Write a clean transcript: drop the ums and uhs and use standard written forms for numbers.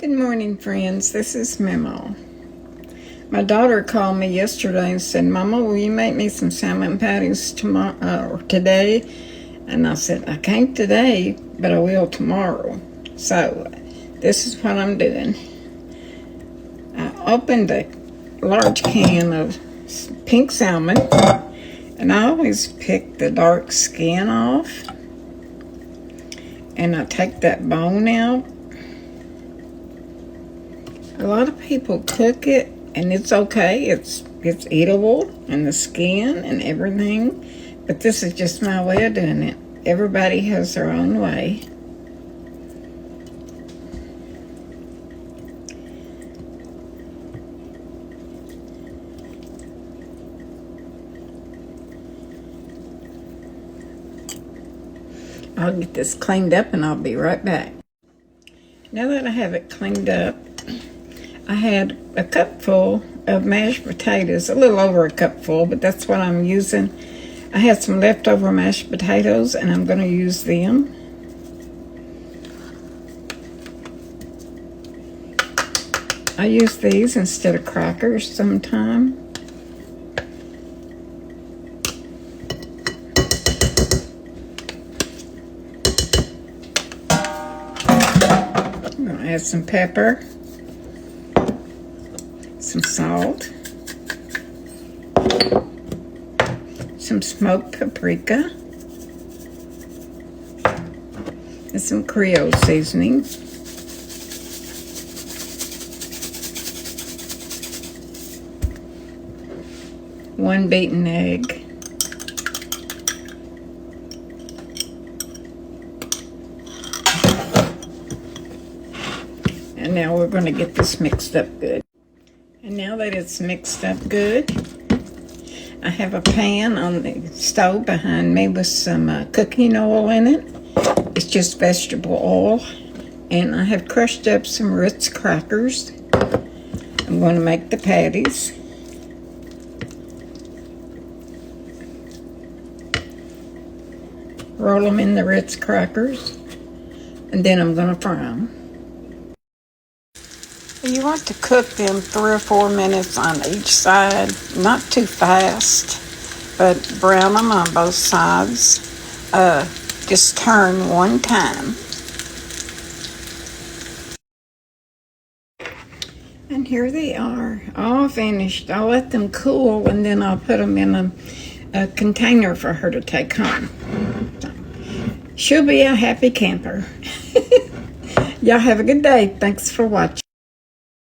Good morning, friends. This is Memo. My daughter called me yesterday and said, "Mama, will you make me some salmon patties today?" And I said, "I can't today, but I will tomorrow." So this is what I'm doing. I opened a large can of pink salmon, and I always pick the dark skin off, and I take that bone out. A lot of people cook it, and it's okay. It's eatable, and the skin and everything. But this is just my way of doing it. Everybody has their own way. I'll get this cleaned up, and I'll be right back. Now that I have it cleaned up, I had a cupful of mashed potatoes, a little over a cupful, but that's what I'm using. I had some leftover mashed potatoes, and I'm going to use them. I use these instead of crackers sometimes. I'm going to add some pepper, some salt, some smoked paprika, and some Creole seasoning. One beaten egg. And now we're going to get this mixed up good. And now that it's mixed up good, I have a pan on the stove behind me with some cooking oil in it. It's just vegetable oil. And I have crushed up some Ritz crackers. I'm going to make the patties. Roll them in the Ritz crackers. And then I'm going to fry them. You want to cook them 3 or 4 minutes on each side, not too fast, but brown them on both sides. Just turn one time. And here they are, all finished. I'll let them cool, and then I'll put them in a container for her to take home. She'll be a happy camper. Y'all have a good day. Thanks for watching.